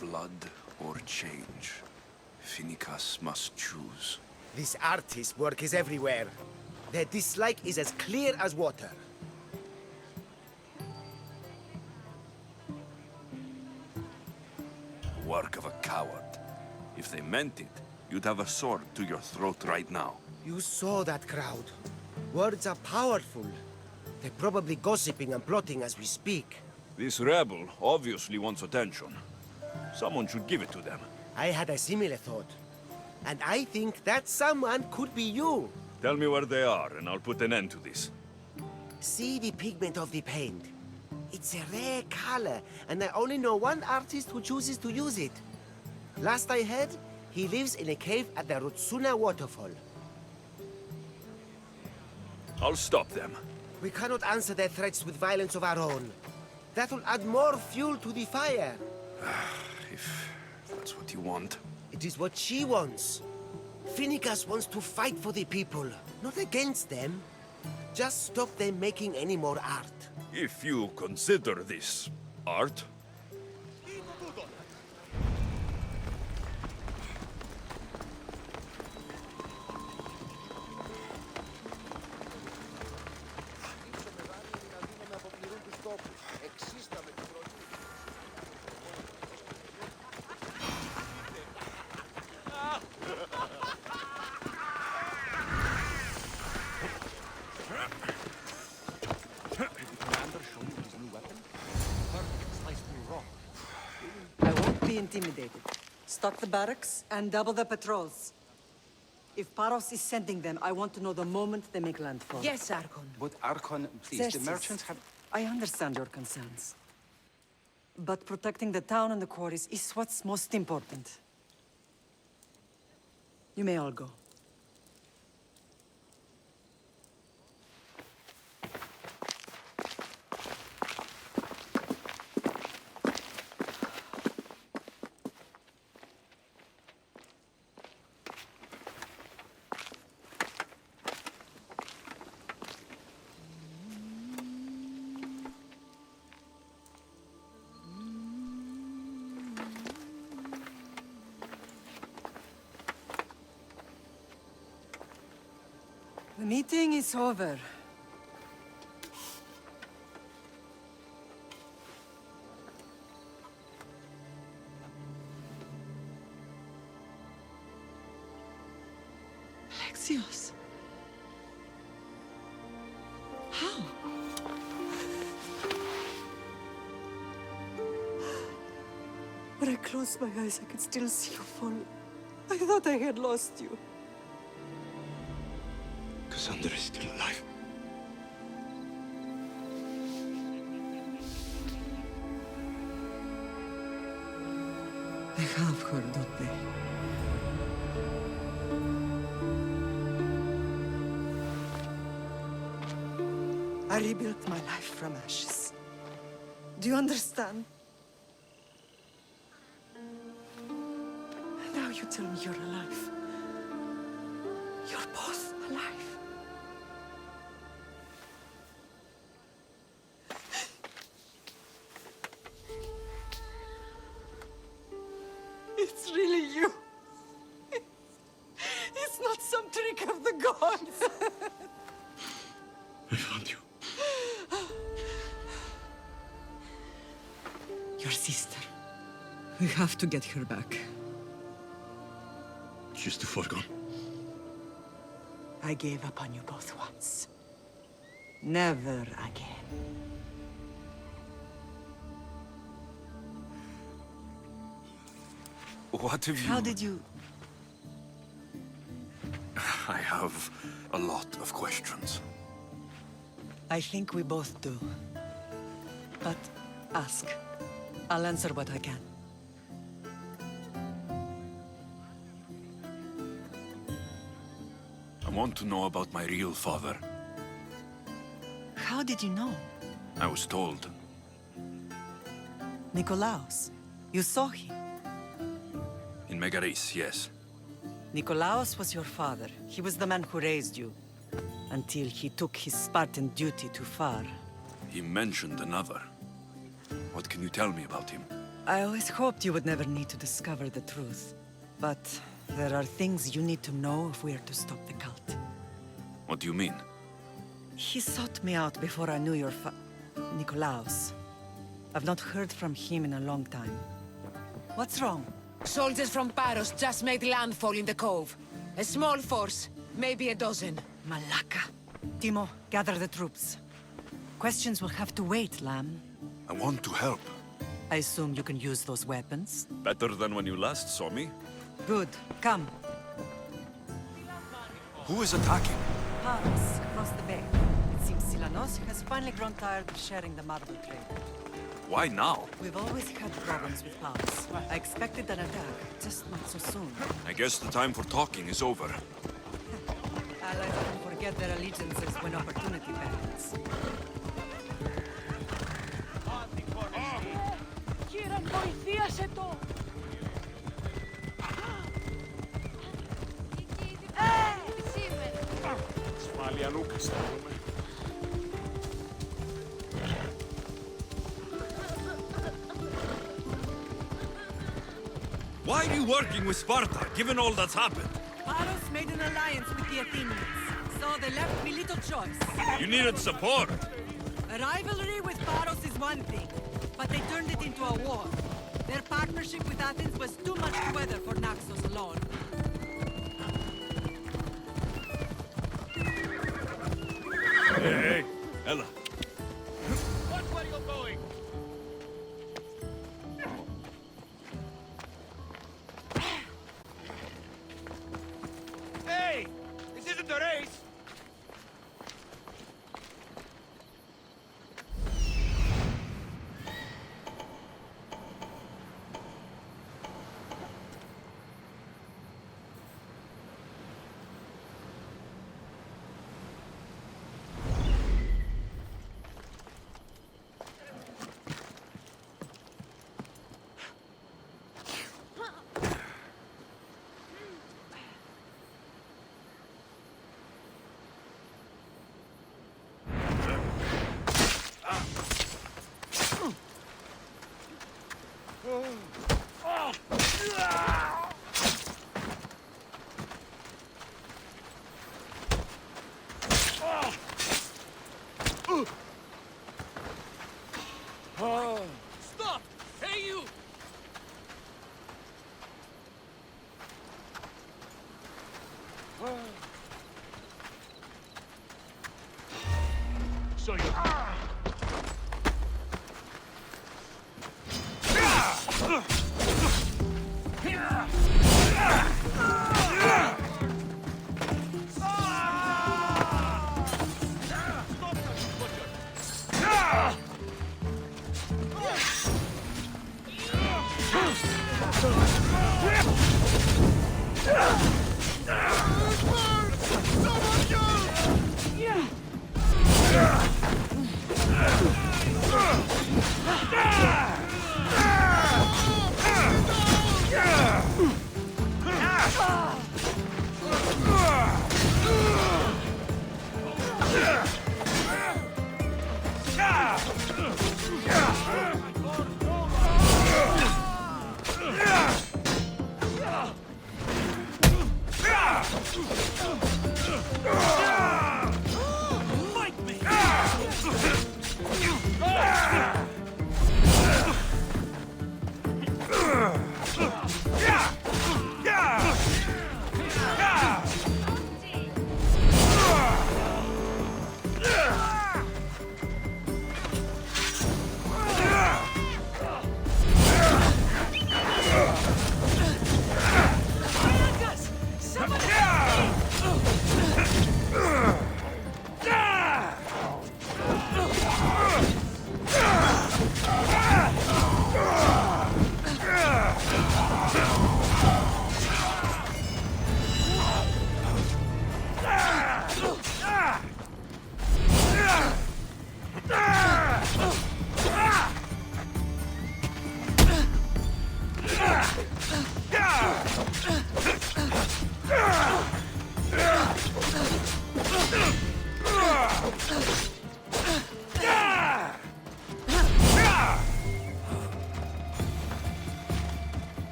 Blood or change? Finicus must choose. This artist's work is everywhere. Their dislike is as clear as water. Work of a coward. If they meant it, you'd have a sword to your throat right now. You saw that crowd. Words are powerful. They're probably gossiping and plotting as we speak. This rebel obviously wants attention. Someone should give it to them. I had a similar thought. And I think that someone could be you. Tell me where they are, and I'll put an end to this. See the pigment of the paint. It's a rare color, and I only know one artist who chooses to use it. Last I heard, he lives in a cave at the Rutsuna waterfall. I'll stop them. We cannot answer their threats with violence of our own. That will add more fuel to the fire. If that's what you want. It is what she wants. Finicus wants to fight for the people, not against them. Just stop them making any more art. If you consider this art. Intimidated. Stock the barracks and double the patrols. If Paros is sending them, I want to know the moment they make landfall. Yes, Archon. But Archon, please, Xerxes, the merchants have... I understand your concerns. But protecting the town and the quarries is what's most important. You may all go. The meeting is over. Alexios. How? When I closed my eyes, I could still see you fall. I thought I had lost you. Cassandra is still alive. They have her, don't they? I rebuilt my life from ashes. Do you understand? Now you tell me you're alive. You're both alive. It's really you. It's not some trick of the gods. I found you. Your sister. We have to get her back. She's too far gone. I gave up on you both once. Never again. What have you... How did you... I have a lot of questions. I think we both do. But ask. I'll answer what I can. I want to know about my real father. How did you know? I was told. Nikolaos. You saw him. In Megaris, yes. Nikolaos was your father. He was the man who raised you. Until he took his Spartan duty too far. He mentioned another. What can you tell me about him? I always hoped you would never need to discover the truth. But there are things you need to know if we are to stop the cult. What do you mean? He sought me out before I knew your Nikolaos. I've not heard from him in a long time. What's wrong? Soldiers from Paros just made landfall in the cove. A small force, maybe a dozen. Malaka. Timo, gather the troops. Questions will have to wait, Lamb. I want to help. I assume you can use those weapons? Better than when you last saw me. Good. Come. Who is attacking? Paros, across the bay. It seems Silanos has finally grown tired of sharing the marble trade. Why now? We've always had problems with Paros. I expected an attack, just not so soon. I guess the time for talking is over. Allies often forget their allegiances when opportunity beckons. Why are you working with Sparta, given all that's happened? Paros made an alliance with the Athenians, so they left me little choice. You needed support. A rivalry with Paros is one thing, but they turned it into a war. Their partnership with Athens was too much to weather for Naxos alone. Hey, Ella. Watch where you're going! Hey! This isn't a race! Stop! Hey, you! So you... Someone help me!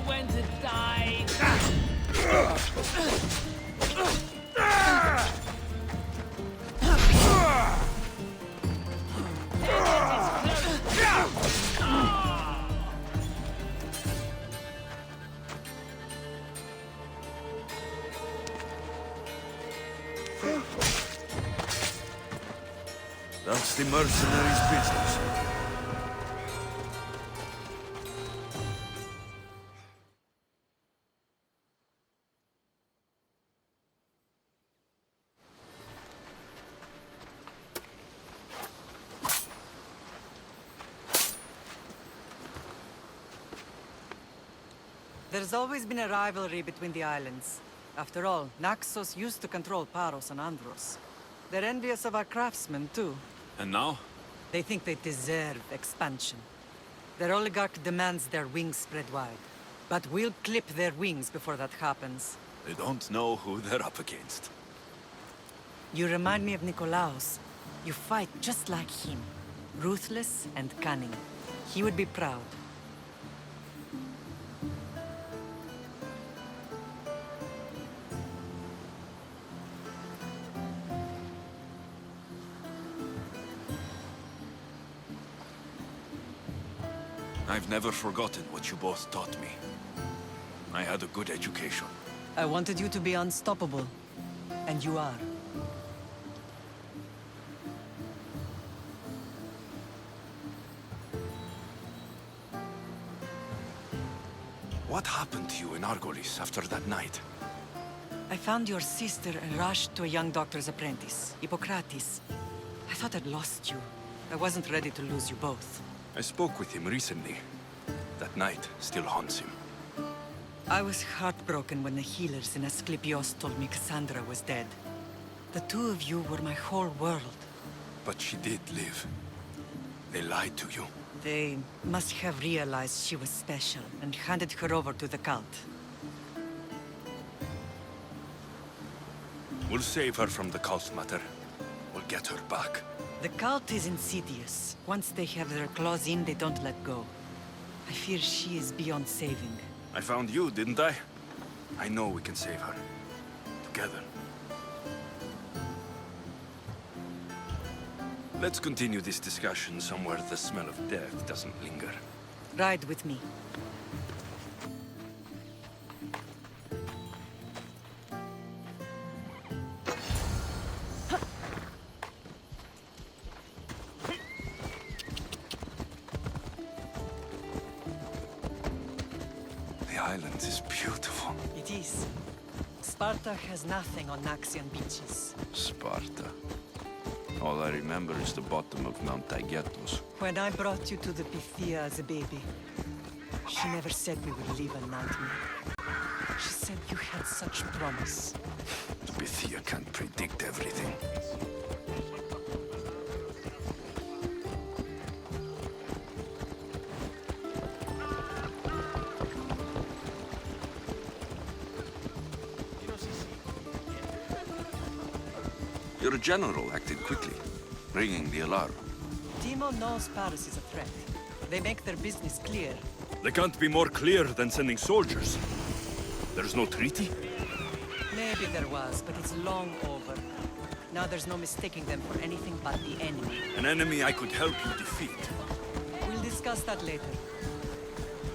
when to die. That's the mercenaries' business. There's always been a rivalry between the islands. After all, Naxos used to control Paros and Andros. They're envious of our craftsmen, too. And now? They think they deserve expansion. Their oligarch demands their wings spread wide. But we'll clip their wings before that happens. They don't know who they're up against. You remind me of Nikolaos. You fight just like him. Ruthless and cunning. He would be proud. I've never forgotten what you both taught me. I had a good education. I wanted you to be unstoppable. And you are. What happened to you in Argolis after that night? I found your sister and rushed to a young doctor's apprentice, Hippocrates. I thought I'd lost you. I wasn't ready to lose you both. I spoke with him recently. That night still haunts him. I was heartbroken when the healers in Asclepios told me Cassandra was dead. The two of you were my whole world. But she did live. They lied to you. They must have realized she was special and handed her over to the cult. We'll save her from the cult matter. We'll get her back. The cult is insidious. Once they have their claws in, they don't let go. I fear she is beyond saving. I found you, didn't I? I know we can save her. Together. Let's continue this discussion somewhere the smell of death doesn't linger. Ride with me. The island is beautiful. It is. Sparta has nothing on Naxian beaches. Sparta. All I remember is the bottom of Mount Taygetos. When I brought you to the Pythia as a baby, she never said we would live a nightmare. She said you had such promise. The Pythia can't predict everything. Your general acted quickly, ringing the alarm. Timo knows Paris is a threat. They make their business clear. They can't be more clear than sending soldiers. There's no treaty? Maybe there was, but it's long over. Now there's no mistaking them for anything but the enemy. An enemy I could help you defeat. We'll discuss that later.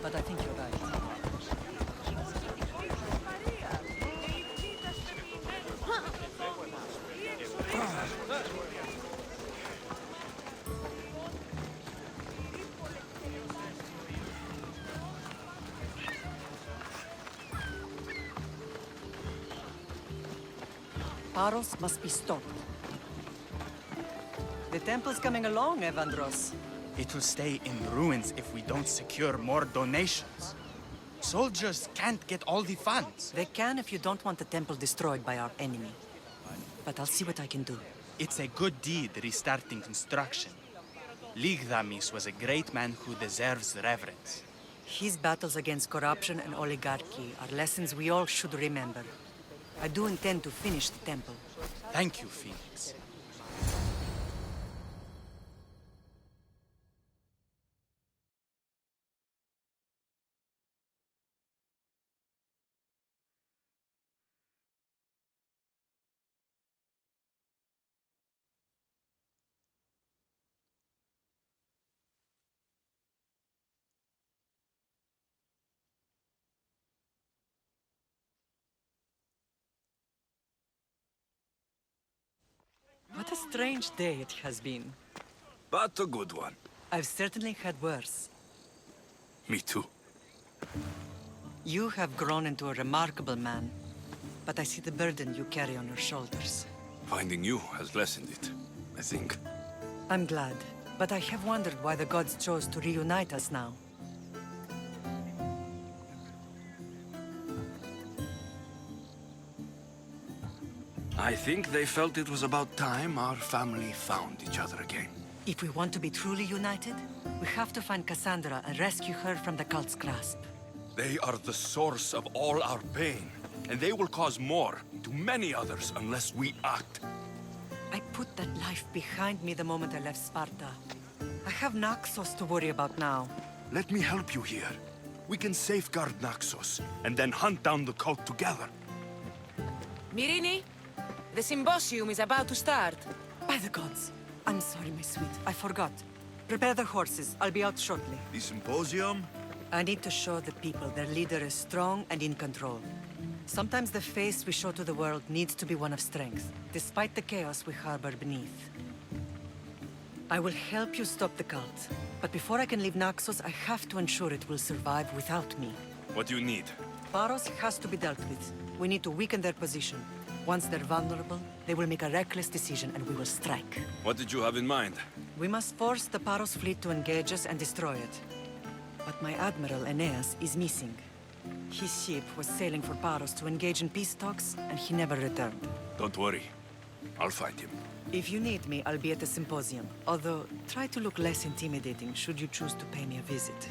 But I think you're right. Paros must be stopped. The temple's coming along, Evandros. It will stay in ruins if we don't secure more donations. Soldiers can't get all the funds. They can if you don't want the temple destroyed by our enemy. But I'll see what I can do. It's a good deed restarting construction. Ligdamis was a great man who deserves reverence. His battles against corruption and oligarchy are lessons we all should remember. I do intend to finish the temple. Thank you, Phoenix. a strange day it has been. But a good one. I've certainly had worse. Me too. You have grown into a remarkable man, but I see the burden you carry on your shoulders. Finding you has lessened it, I think. I'm glad, but I have wondered why the gods chose to reunite us now. I think they felt it was about time our family found each other again. If we want to be truly united, we have to find Cassandra and rescue her from the cult's grasp. They are the source of all our pain, and they will cause more to many others unless we act. I put that life behind me the moment I left Sparta. I have Naxos to worry about now. Let me help you here. We can safeguard Naxos, and then hunt down the cult together. Myrrine, the symposium is about to start. By the gods. I'm sorry, my sweet. I forgot. Prepare the horses. I'll be out shortly. The symposium? I need to show the people their leader is strong and in control. Sometimes the face we show to the world needs to be one of strength, despite the chaos we harbor beneath. I will help you stop the cult, but before I can leave Naxos, I have to ensure it will survive without me. What do you need? Paros has to be dealt with. We need to weaken their position. Once they're vulnerable, they will make a reckless decision and we will strike. What did you have in mind? We must force the Paros fleet to engage us and destroy it. But my admiral, Aeneas, is missing. His ship was sailing for Paros to engage in peace talks, and he never returned. Don't worry. I'll find him. If you need me, I'll be at the symposium. Although, try to look less intimidating should you choose to pay me a visit.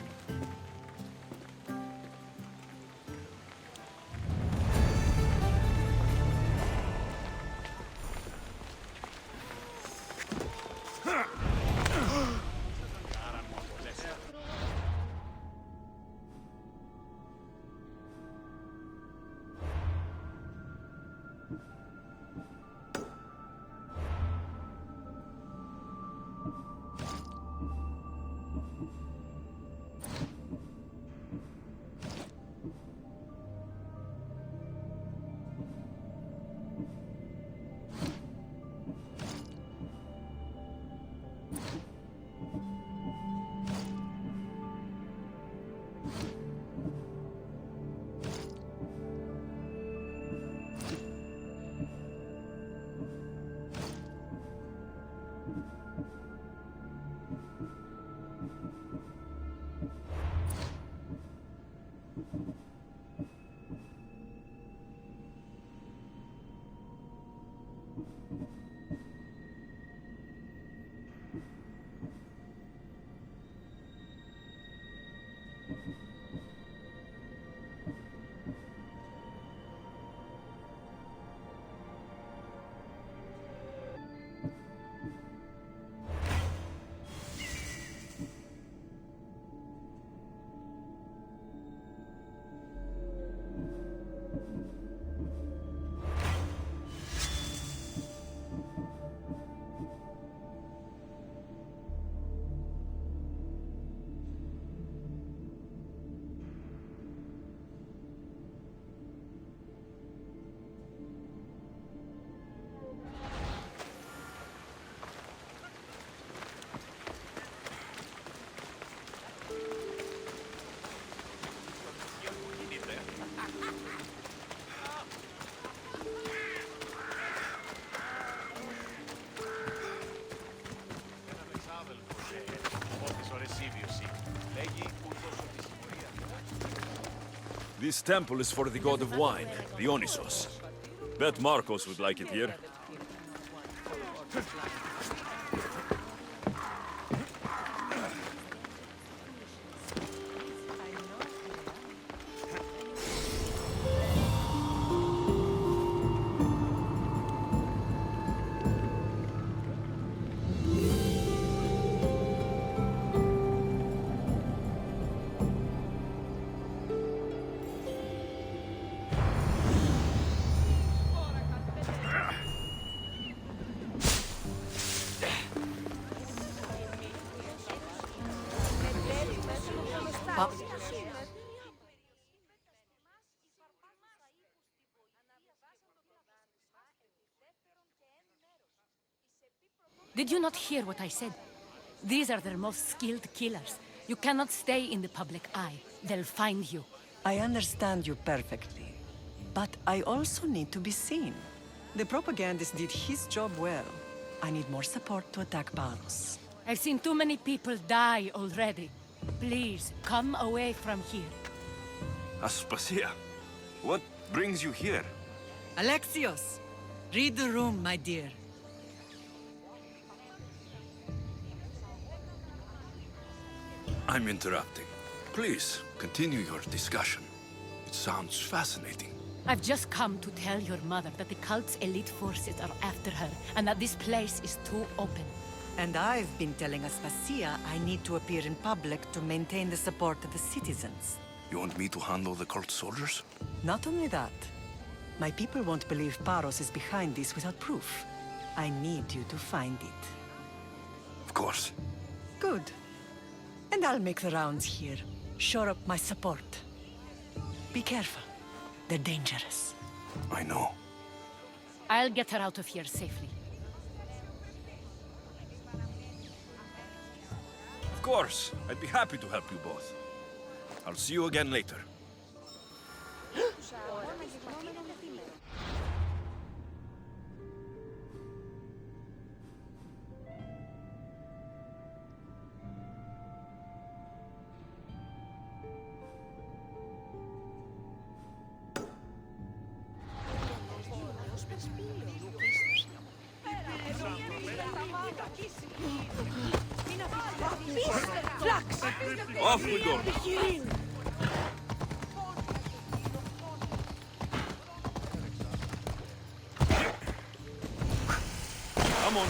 This temple is for the god of wine, the Onysos. Bet Marcos would like it here. Did you not hear what I said? These are their most skilled killers. You cannot stay in the public eye. They'll find you. I understand you perfectly. But I also need to be seen. The propagandist did his job well. I need more support to attack Paros. I've seen too many people die already. Please, come away from here. Aspasia, what brings you here? Alexios! Read the room, my dear. I'm interrupting. Please, continue your discussion. It sounds fascinating. I've just come to tell your mother that the cult's elite forces are after her, and that this place is too open. And I've been telling Aspasia I need to appear in public to maintain the support of the citizens. You want me to handle the cult soldiers? Not only that, my people won't believe Paros is behind this without proof. I need you to find it. Of course. Good. And I'll make the rounds here. Shore up my support. Be careful. They're dangerous. I know. I'll get her out of here safely. Of course. I'd be happy to help you both. I'll see you again later. Off we go. Come on.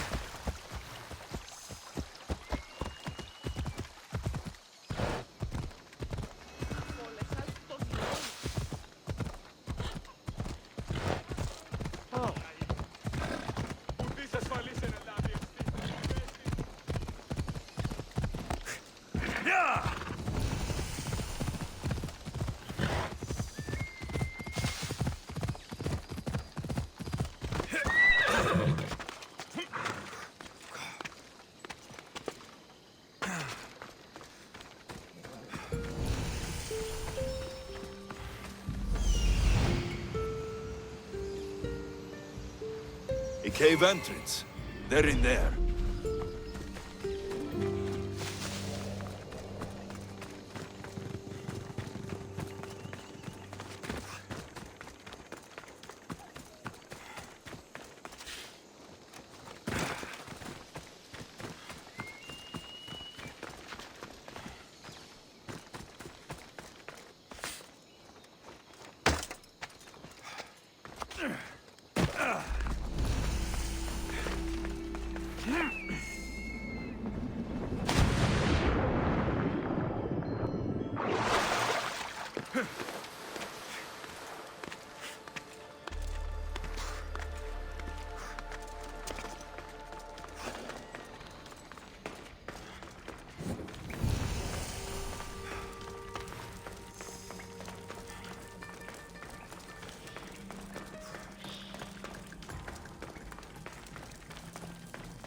A cave entrance. They're in there.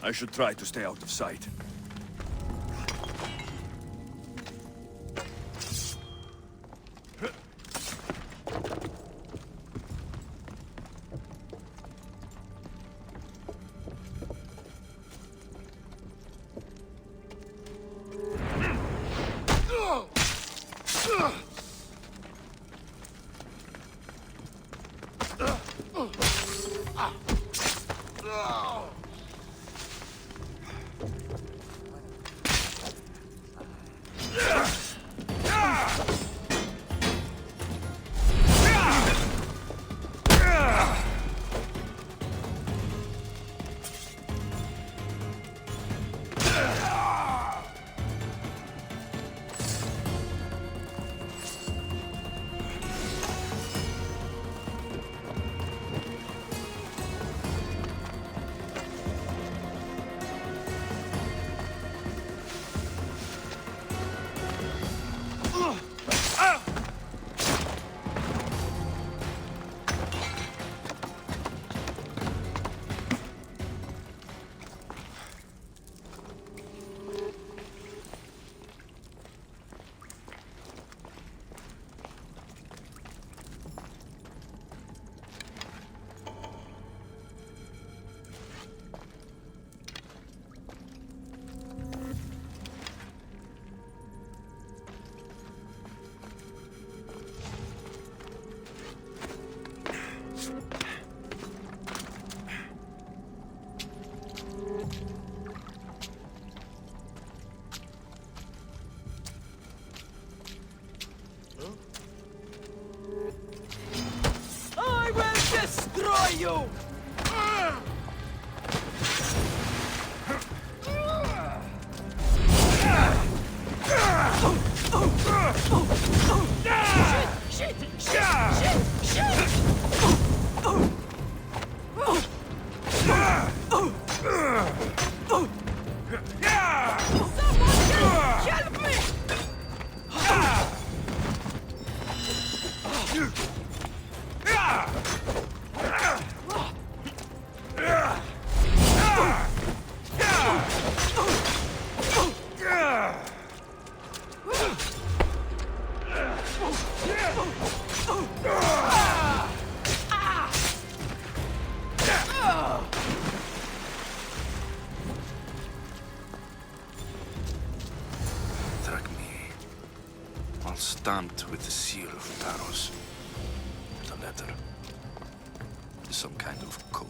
I should try to stay out of sight. Hey, you! All stamped with the seal of Paros. The letter is some kind of code.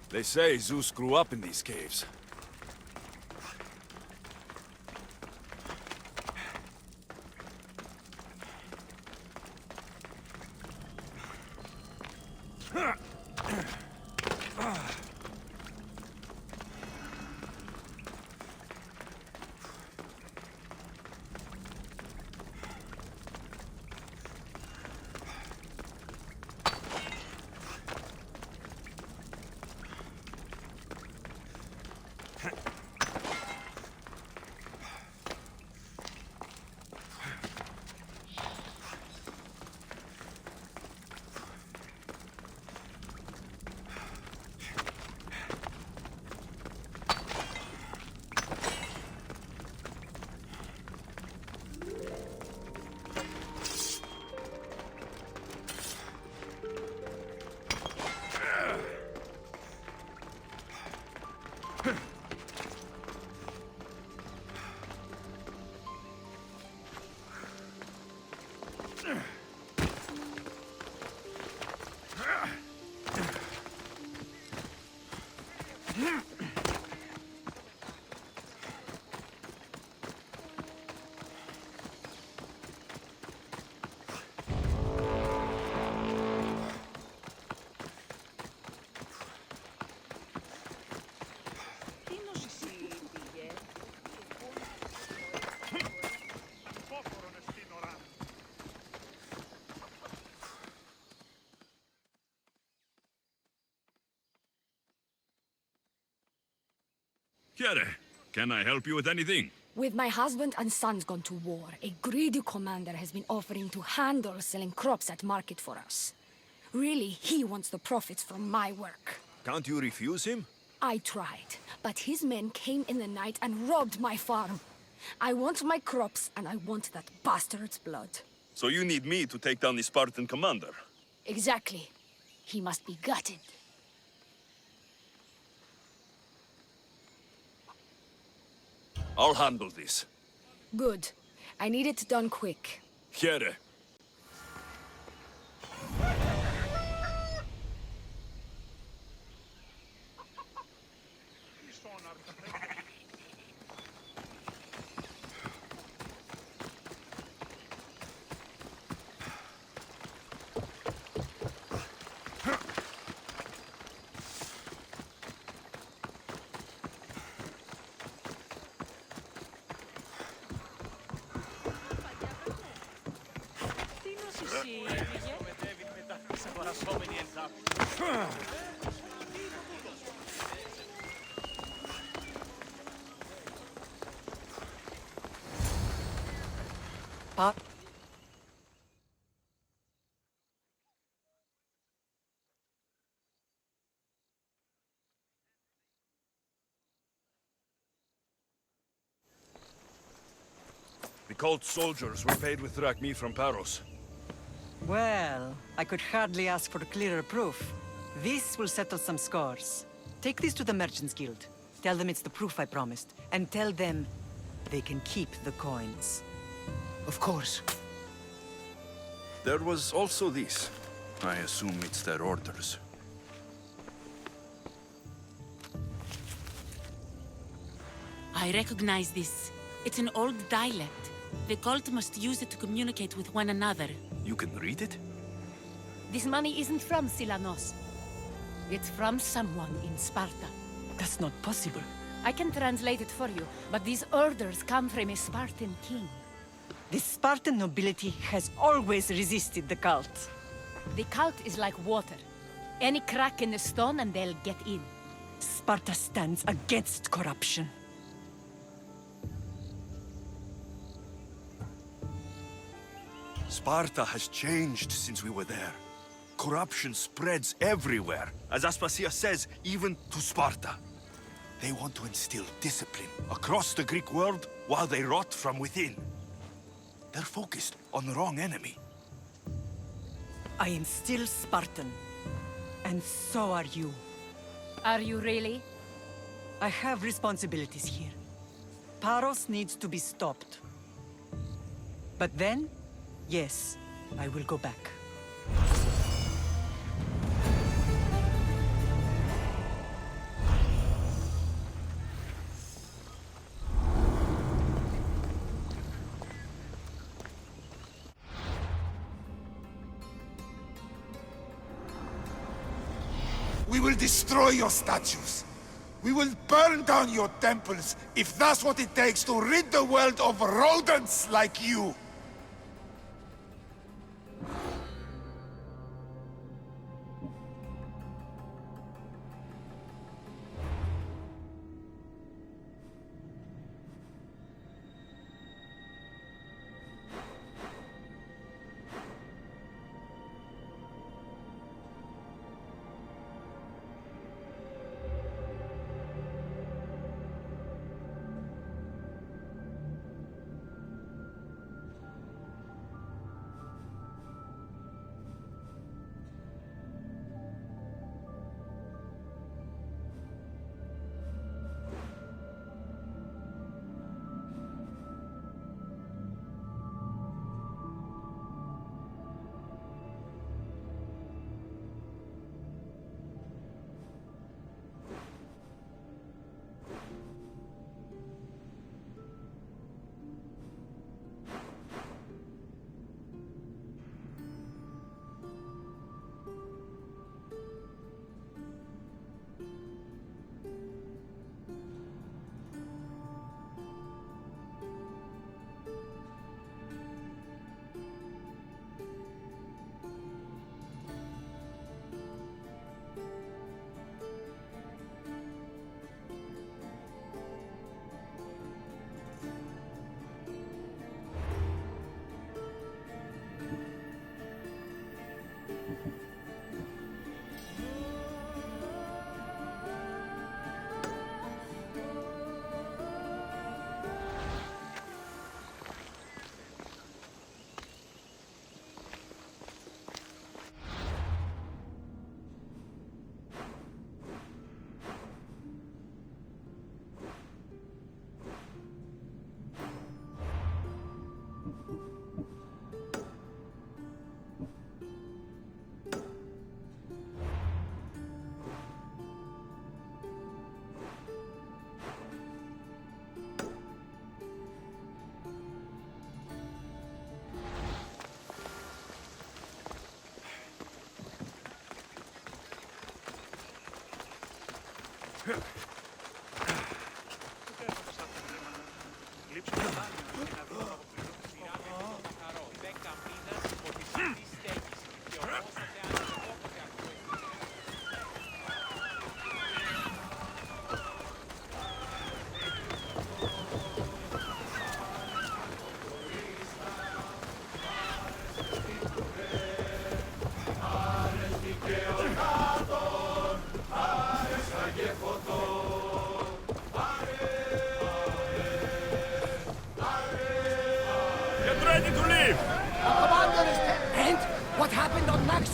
They say Zeus grew up in these caves. Kiere, can I help you with anything? With my husband and sons gone to war, a greedy commander has been offering to handle selling crops at market for us. Really, he wants the profits from my work. Can't you refuse him? I tried, but his men came in the night and robbed my farm. I want my crops, and I want that bastard's blood. So you need me to take down the Spartan commander? Exactly. He must be gutted. I'll handle this. Good. I need it done quick. Kiere. Come David μετά σε χωρασόμενη εντάφη. Pa- The cult soldiers were paid with drachmi from Paros. Well, I could hardly ask for clearer proof. This will settle some scores. Take this to the Merchants Guild. Tell them it's the proof I promised. And tell them they can keep the coins. Of course. There was also this. I assume it's their orders. I recognize this. It's an old dialect. The cult must use it to communicate with one another. You can read it? This money isn't from Silanos. It's from someone in Sparta. That's not possible. I can translate it for you, but these orders come from a Spartan king. The Spartan nobility has always resisted the cult. The cult is like water. Any crack in the stone and they'll get in. Sparta stands against corruption. Sparta has changed since we were there. Corruption spreads everywhere. As Aspasia says, even to Sparta. They want to instill discipline across the Greek world while they rot from within. They're focused on the wrong enemy. I am still Spartan. And so are you. Are you really? I have responsibilities here. Paros needs to be stopped. But then, yes, I will go back. We will destroy your statues. We will burn down your temples if that's what it takes to rid the world of rodents like you.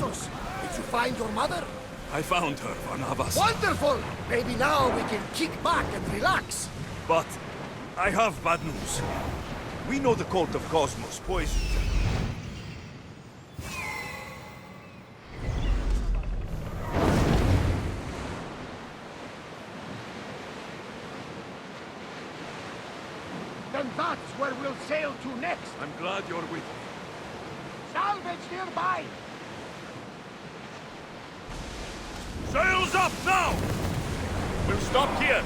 Naxos! Did you find your mother? I found her, Barnabas. Wonderful! Maybe now we can kick back and relax. But I have bad news. We know the cult of Cosmos poisoned. Then that's where we'll sail to next. I'm glad you're with me. Salvage nearby! Sails up now! We'll stop here.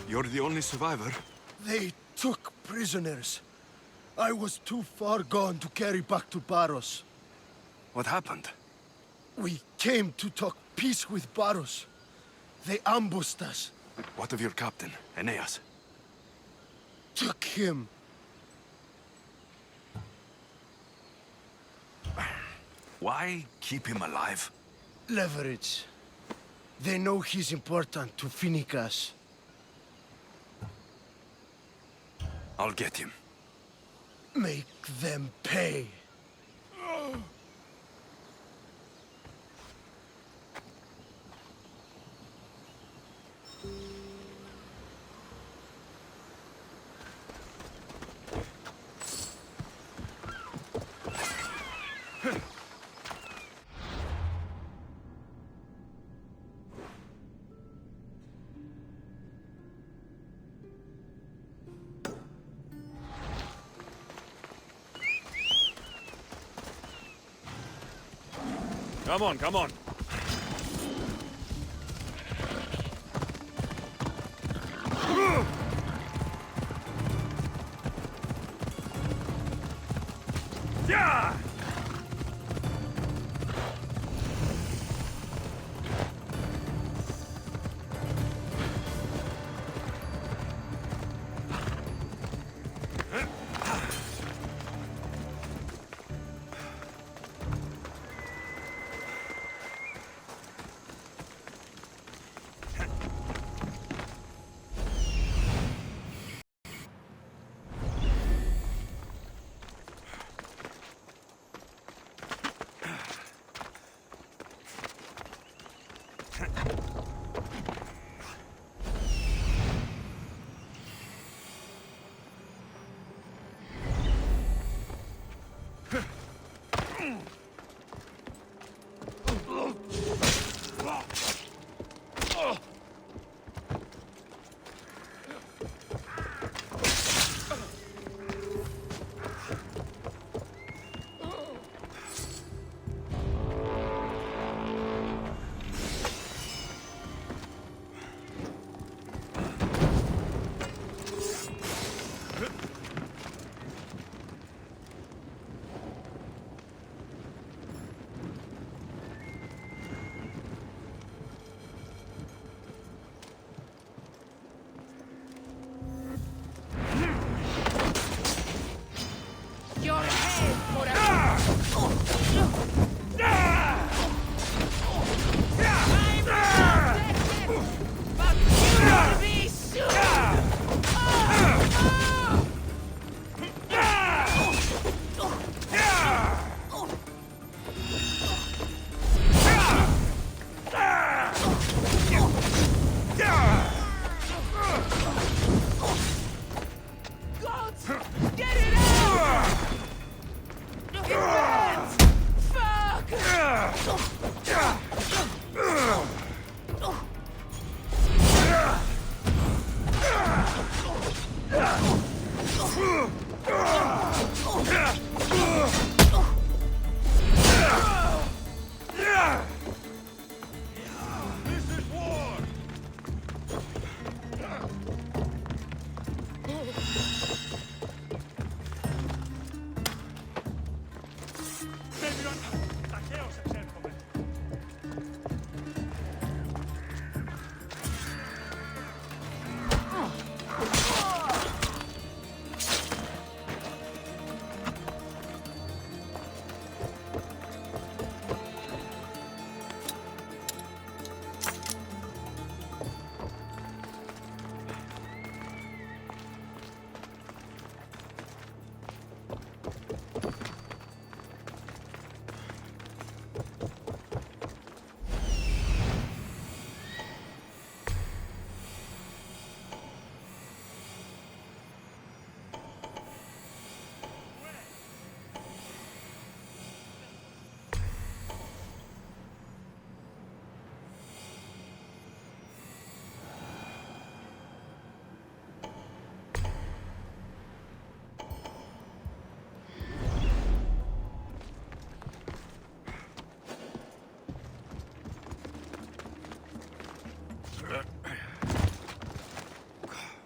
You're the only survivor? They took prisoners. I was too far gone to carry back to Paros. What happened? We came to talk peace with Paros. They ambushed us. What of your captain, Aeneas? Took him. Why keep him alive? Leverage. They know he's important to Finicas. I'll get him. Make them pay. Come on, come on. Yeah!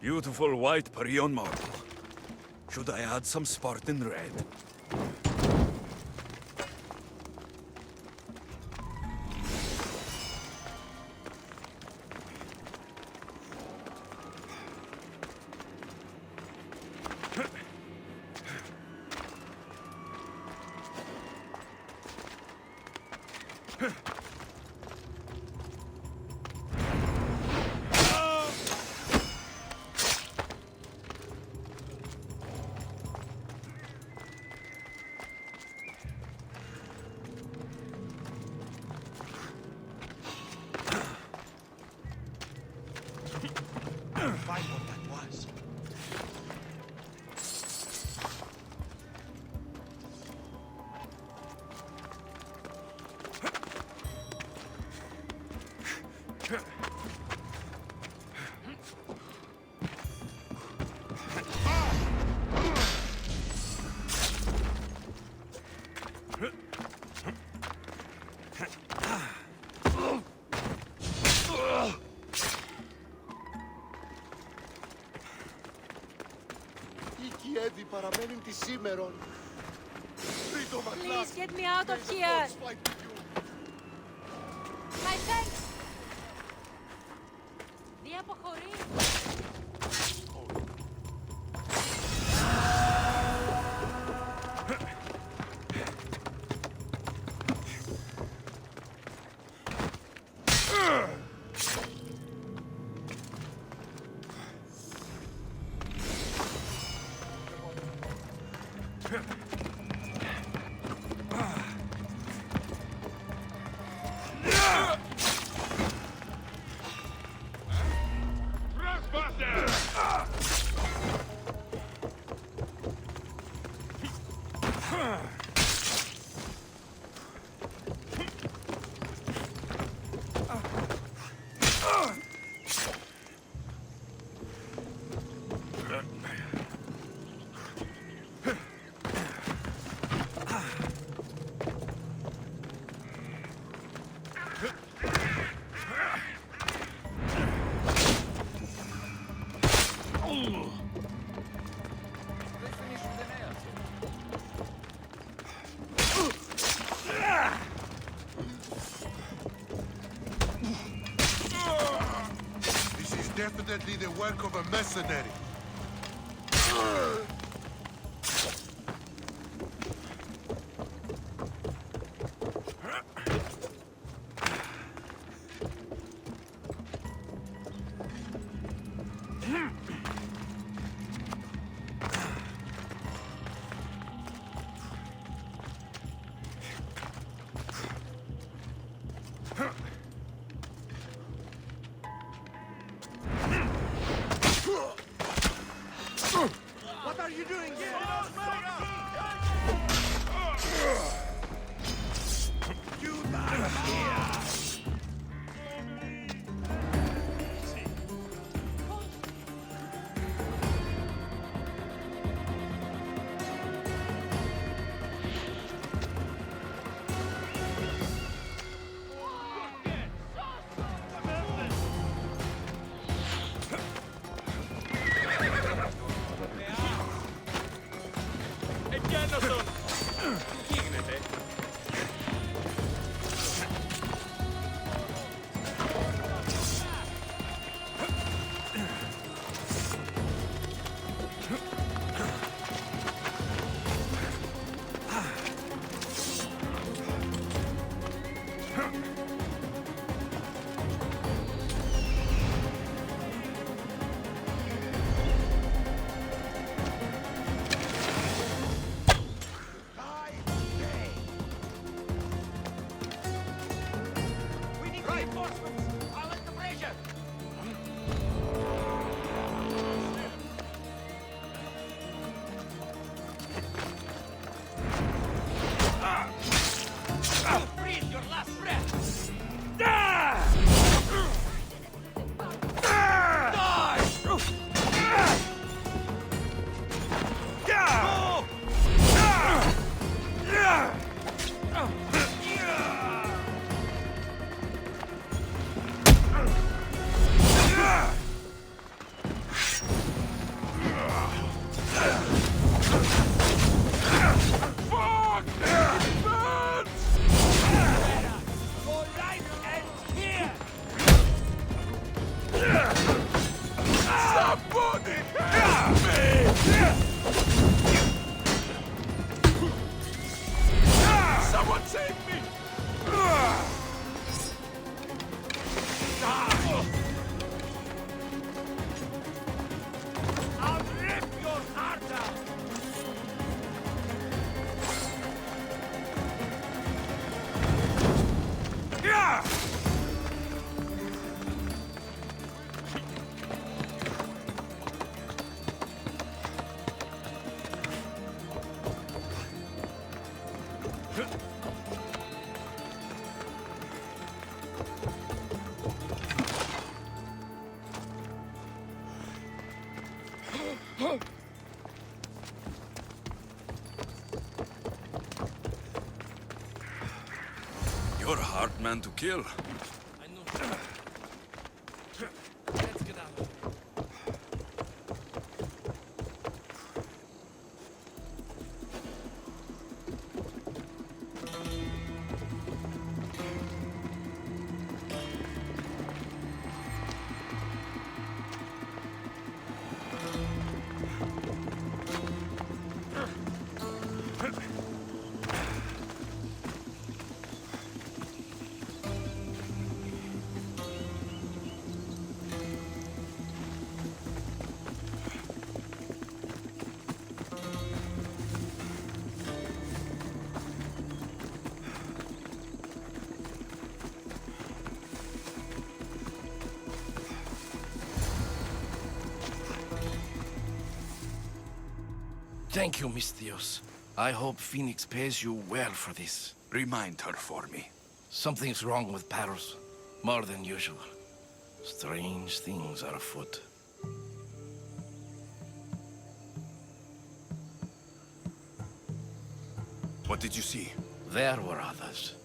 Beautiful white Parion marble. Should I add some Spartan red? Find what that was. Ήδη παραμένουν τη σήμερον. Please get me out of here. My thanks. Τι αποχωρεί. Definitely the work of a mercenary. What are We need reinforcements! I'll let the pressure! Breathe your last breath! Die! Your life ends here! Somebody help me! Someone save me! I'll rip your heart out! You're a hard man to kill. Let's get out. Thank you, Mystios. I hope Phoenix pays you well for this. Remind her for me. Something's wrong with Paros. More than usual. Strange things are afoot. What did you see? There were others.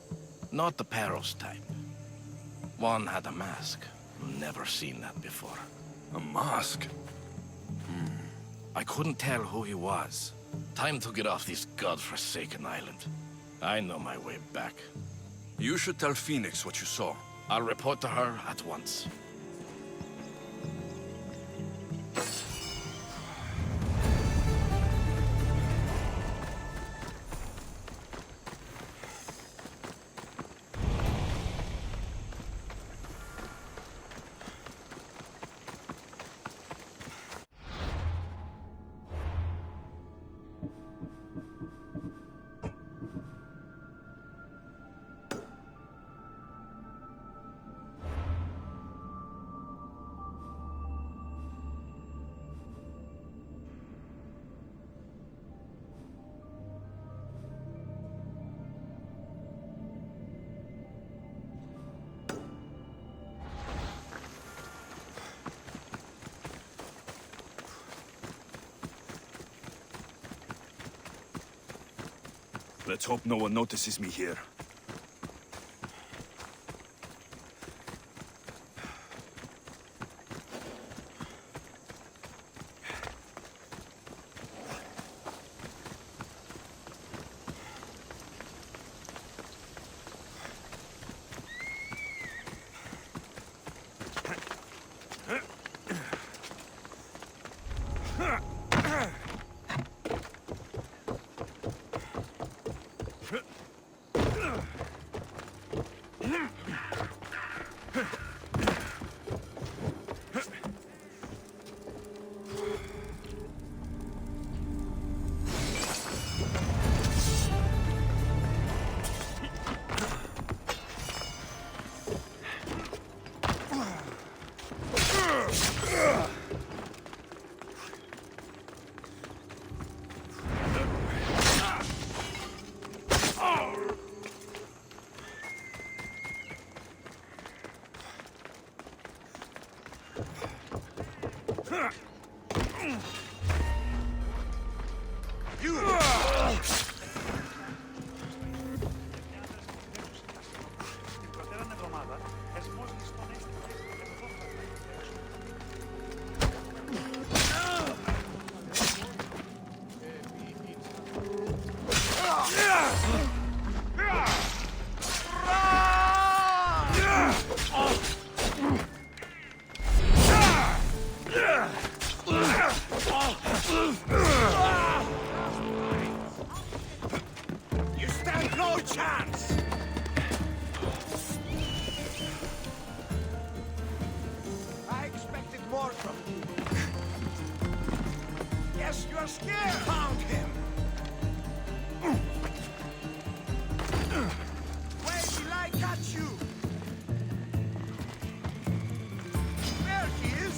Not the Paros type. One had a mask. Never seen that before. A mask? I couldn't tell who he was. Time to get off this godforsaken island. I know my way back. You should tell Phoenix what you saw. I'll report to her at once. Let's hope no one notices me here. You stand no chance! I expected more from you. Yes, you're scared! Found him! Where will I catch you? There he is!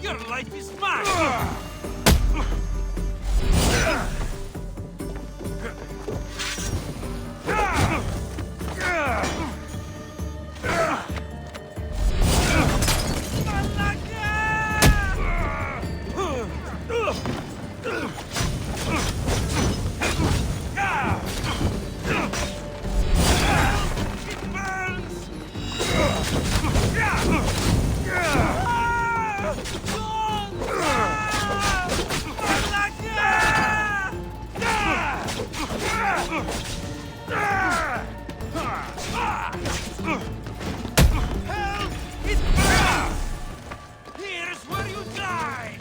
Your life is mine! Here's where you die!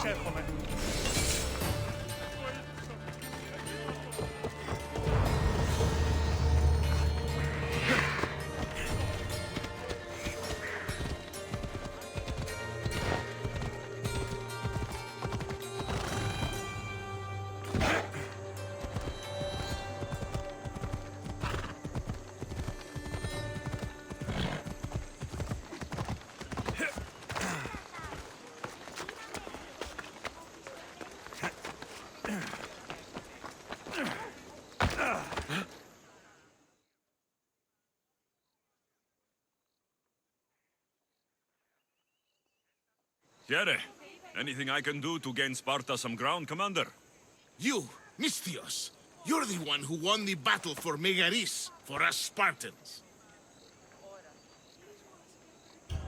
Έρχομαι. Here, anything I can do to gain Sparta some ground, Commander? You, Misthios, you're the one who won the battle for Megaris, for us Spartans.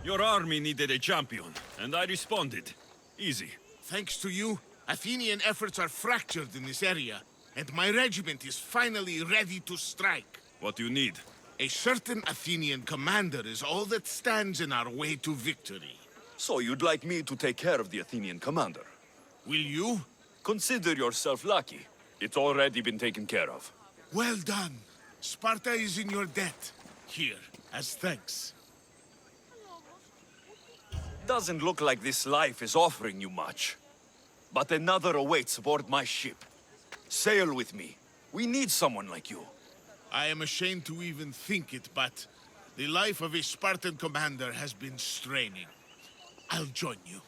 Your army needed a champion, and I responded. Easy. Thanks to you, Athenian efforts are fractured in this area, and my regiment is finally ready to strike. What do you need? A certain Athenian commander is all that stands in our way to victory. So you'd like me to take care of the Athenian commander? Will you? Consider yourself lucky. It's already been taken care of. Well done. Sparta is in your debt. Here, as thanks. Doesn't look like this life is offering you much. But another awaits aboard my ship. Sail with me. We need someone like you. I am ashamed to even think it, but the life of a Spartan commander has been straining. I'll join you.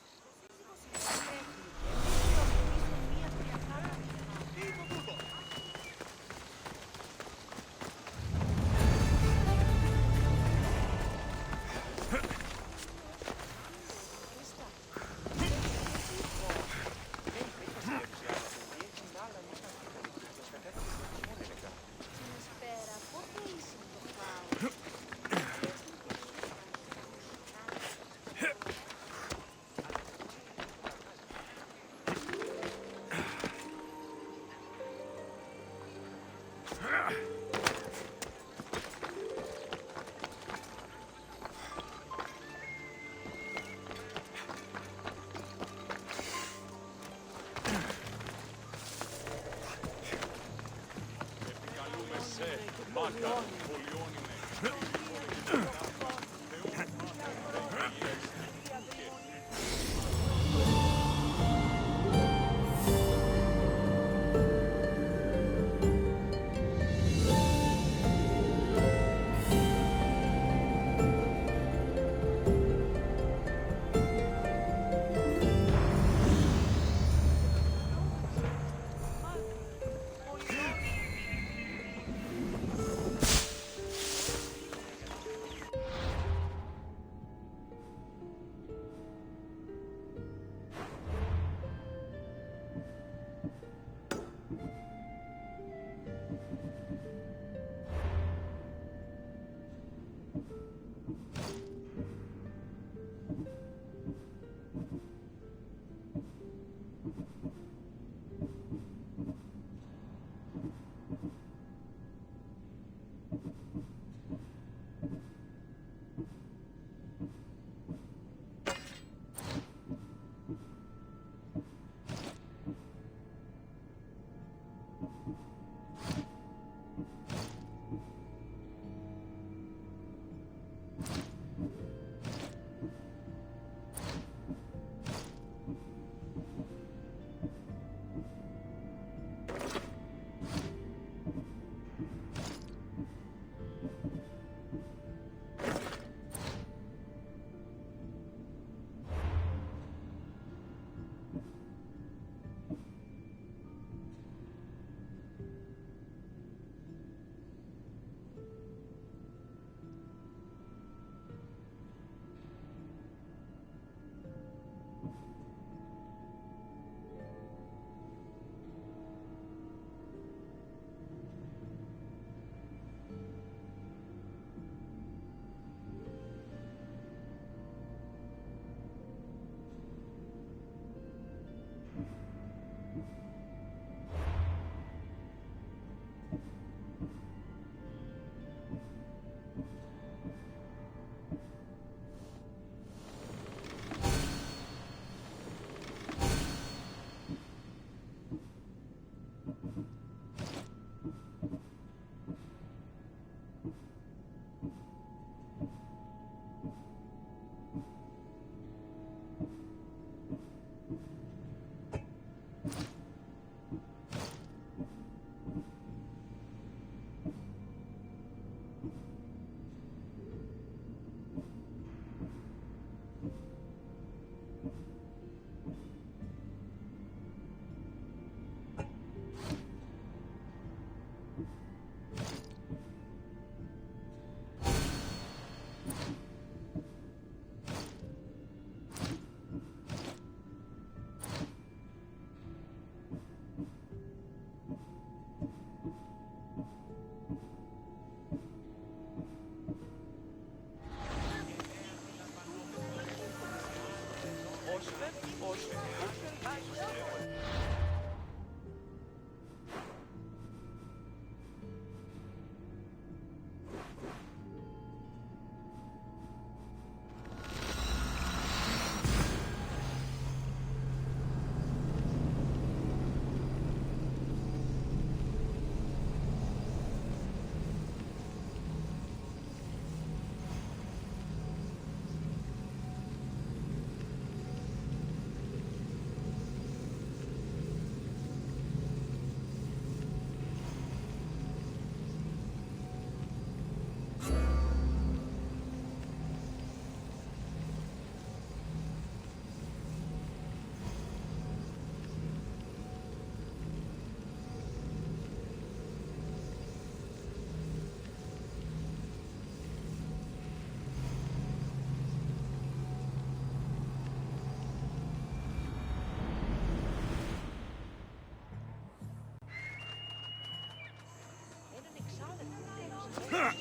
Historia